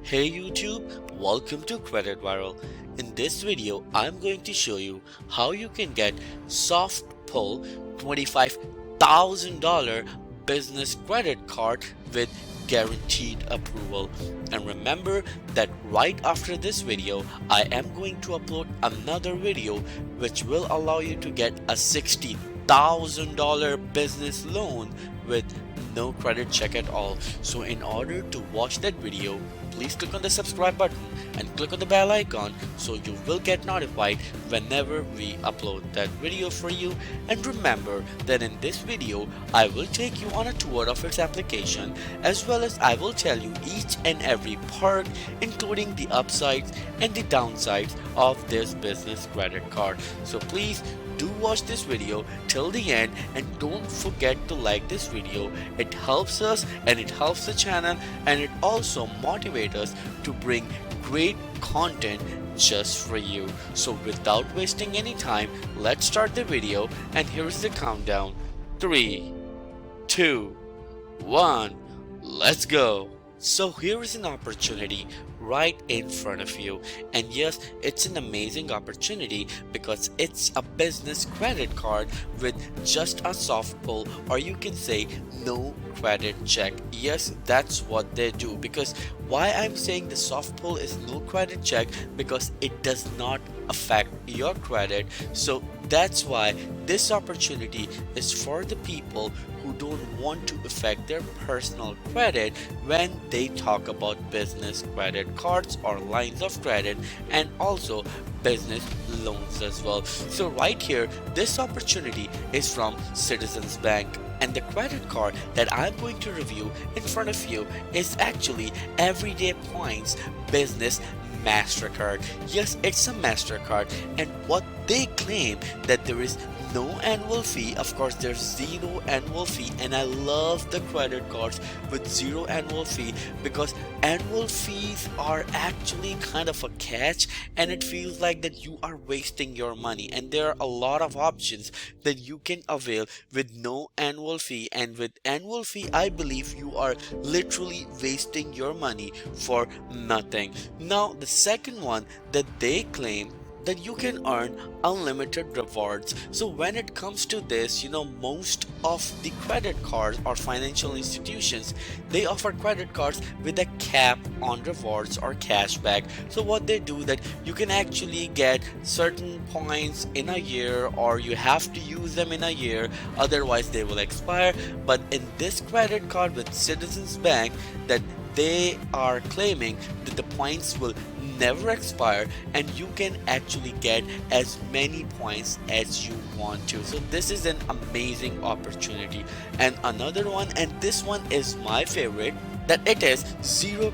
Hey YouTube, welcome to Credit Viral. In this video, I'm going to show you how you can get soft pull $25,000 business credit card with guaranteed approval. And remember that right after this video, I am going to upload another video which will allow you to get a $60,000 business loan with no credit check at all. So in order to watch that video, please click on the subscribe button and click on the bell icon so you will get notified whenever we upload that video for you. And remember that in this video I will take you on a tour of its application, as well as I will tell you each and every perk, including the upsides and the downsides of this business credit card. So please do watch this video till the end and don't forget to like this video. It helps us and it helps the channel, and it also motivates us to bring great content just for you. So without wasting any time, let's start the video, and here's the countdown. 3, 2, 1, let's go. So here is an opportunity right in front of you, and yes, it's an amazing opportunity because it's a business credit card with just a soft pull, or you can say no credit check. Yes, that's what they do. Because why I'm saying the soft pull is no credit check, because it does not affect your credit. So that's why this opportunity is for the people who don't want to affect their personal credit when they talk about business credit cards or lines of credit, and also business loans as well. So right here, this opportunity is from Citizens Bank, and the credit card that I'm going to review in front of you is actually Everyday Points Business MasterCard. Yes, it's a MasterCard, and what they claim that there is no annual fee. Of course, there's zero annual fee, and I love the credit cards with zero annual fee, because annual fees are actually kind of a catch, and it feels like that you are wasting your money. And there are a lot of options that you can avail with no annual fee, and with annual fee I believe you are literally wasting your money for nothing. Now the second one that they claim that you can earn unlimited rewards. So when it comes to this, most of the credit cards or financial institutions, they offer credit cards with a cap on rewards or cashback. So what they do, that you can actually get certain points in a year, or you have to use them in a year, otherwise they will expire. But in this credit card with Citizens Bank, that they are claiming that the points will never expire, and you can actually get as many points as you want to. So this is an amazing opportunity. And another one, and this one is my favorite, that it is 0%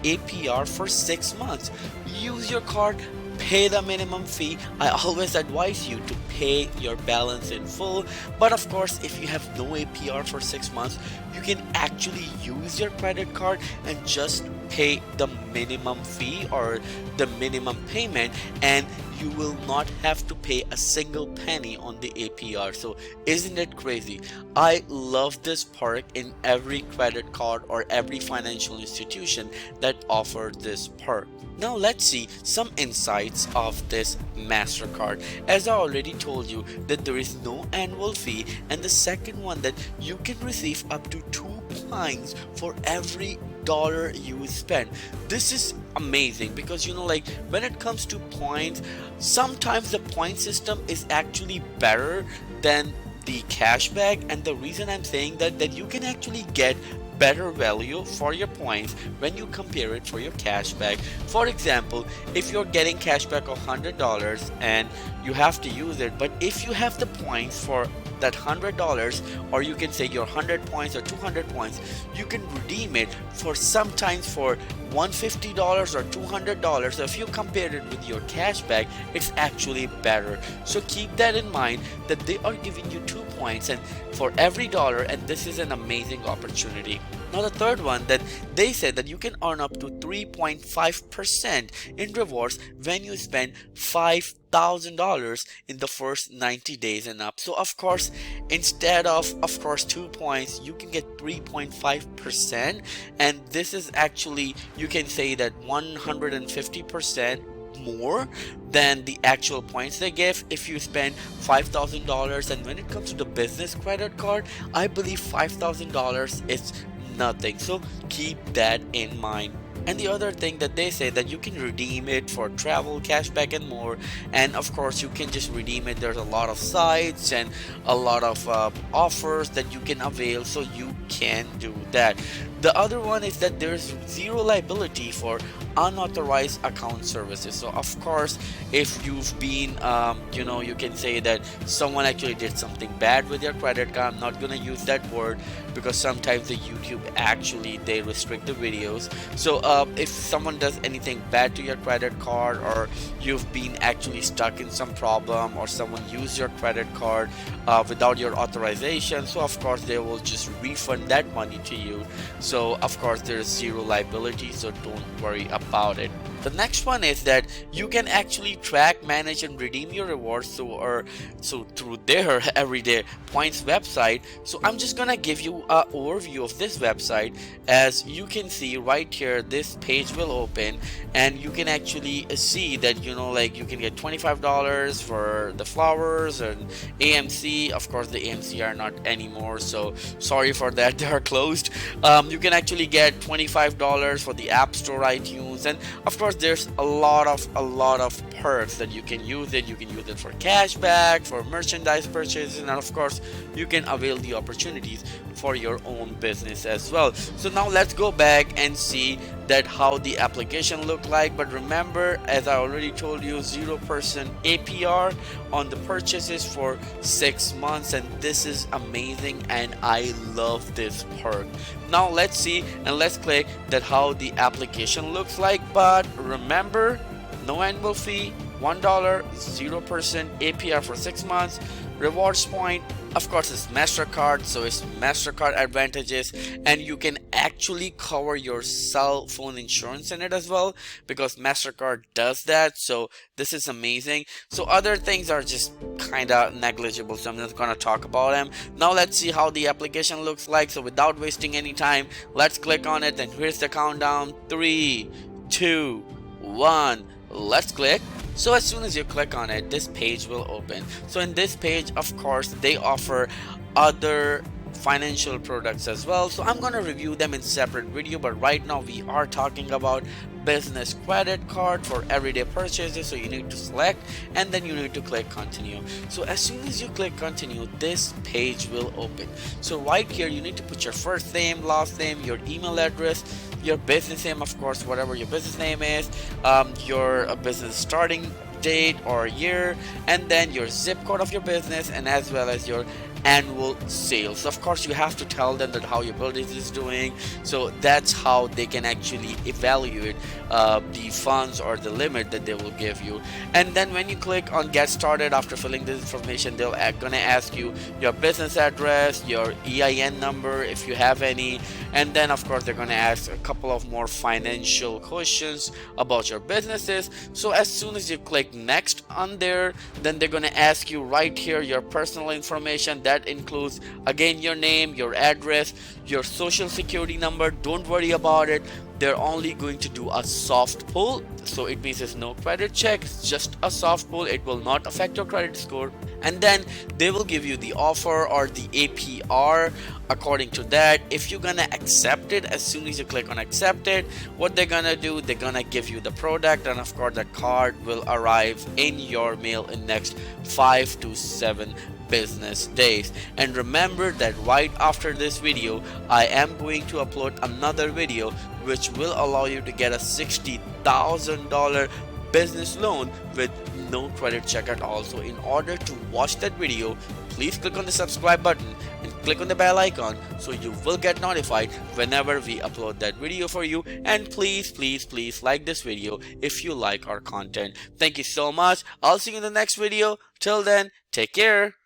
APR for 6 months. Use your card, pay the minimum fee. I always advise you to pay your balance in full, but of course if you have no APR for 6 months, you can actually use your credit card and just pay the minimum fee or the minimum payment, and you will not have to pay a single penny on the APR. So isn't it crazy? I love this perk in every credit card or every financial institution that offers this perk. Now let's see some insights of this MasterCard. As I already told you that there is no annual fee, and the second one, that you can receive up to 2 points for every dollar you spend. This is amazing because like when it comes to points, sometimes the point system is actually better than the cashback. And the reason I'm saying that you can actually get better value for your points when you compare it for your cashback. For example, if you're getting cashback of $100 and you have to use it, but if you have the points for that $100, or you can say your 100 points or 200 points, you can redeem it for sometimes for $150 or $200. So if you compare it with your cashback, it's actually better. So keep that in mind, that they are giving you 2 points and for every dollar, and this is an amazing opportunity. Now the third one, that they said that you can earn up to 3.5% in rewards when you spend $5,000 in the first 90 days and up. So of course, instead of course 2 points, you can get 3.5%, and this is actually, you can say that 150% more than the actual points they give if you spend $5,000. And when it comes to the business credit card, I believe $5,000 is nothing, so keep that in mind. And the other thing that they say, that you can redeem it for travel, cashback, and more. And of course, you can just redeem it. There's a lot of sites and a lot of offers that you can avail, so you can do that. The other one is that there's zero liability for unauthorized account services. So of course, if you've been you can say that someone actually did something bad with your credit card. I'm not gonna use that word because sometimes the YouTube actually they restrict the videos. So if someone does anything bad to your credit card, or you've been actually stuck in some problem, or someone used your credit card without your authorization, so of course they will just refund that money to you. So of course there is zero liability, so don't worry about it. The next one is that you can actually track, manage, and redeem your rewards through their everyday points website. So I'm just gonna give you an overview of this website. As you can see right here, this page will open, and you can actually see that like you can get $25 for the flowers and AMC. Of course, the AMC are not anymore, so sorry for that, they are closed. You can actually get $25 for the App Store, iTunes, and of course there's a lot of perks that you can use it. You can use it for cashback, for merchandise purchases, and of course you can avail the opportunities for your own business as well. So now let's go back and see that how the application look like. But remember, as I already told you, 0% APR on the purchases for 6 months, and this is amazing, and I love this perk. Now let's see, and let's click that how the application looks like. But remember, no annual fee, $1, 0% APR for 6 months, rewards point. Of course, it's MasterCard, so it's MasterCard advantages, and you can actually cover your cell phone insurance in it as well, because MasterCard does that. So this is amazing. So other things are just kind of negligible, so I'm not gonna talk about them. Now let's see how the application looks like. So without wasting any time, let's click on it, and here's the countdown. 3, 2, 1, let's click. So as soon as you click on it, this page will open. So in this page, of course, they offer other financial products as well, so I'm going to review them in separate video. But right now we are talking about business credit card for everyday purchases. So you need to select, and then you need to click continue. So as soon as you click continue, this page will open. So right here you need to put your first name, last name, your email address, your business name, of course, whatever your business name is, your business starting date or year, and then your zip code of your business, and as well as your annual sales. Of course, you have to tell them that how your business is doing, so that's how they can actually evaluate the funds or the limit that they will give you. And then when you click on get started, after filling this information, they're gonna ask you your business address, your EIN number if you have any, and then of course they're gonna ask a couple of more financial questions about your businesses. So as soon as you click next on there, then they're gonna ask you right here your personal information. That includes again your name, your address, your social security number. Don't worry about it, they're only going to do a soft pull, so it means it's no credit check, it's just a soft pull. It will not affect your credit score, and then they will give you the offer or the APR according to that. If you're gonna accept it, as soon as you click on accept it, what they're gonna do, they're gonna give you the product, and of course the card will arrive in your mail in next 5 to 7 business days. And remember that right after this video, I am going to upload another video which will allow you to get a $60,000 business loan with no credit check at all. So in order to watch that video, please click on the subscribe button and click on the bell icon, so you will get notified whenever we upload that video for you. And please like this video if you like our content. Thank you so much. I'll see you in the next video. Till then, take care.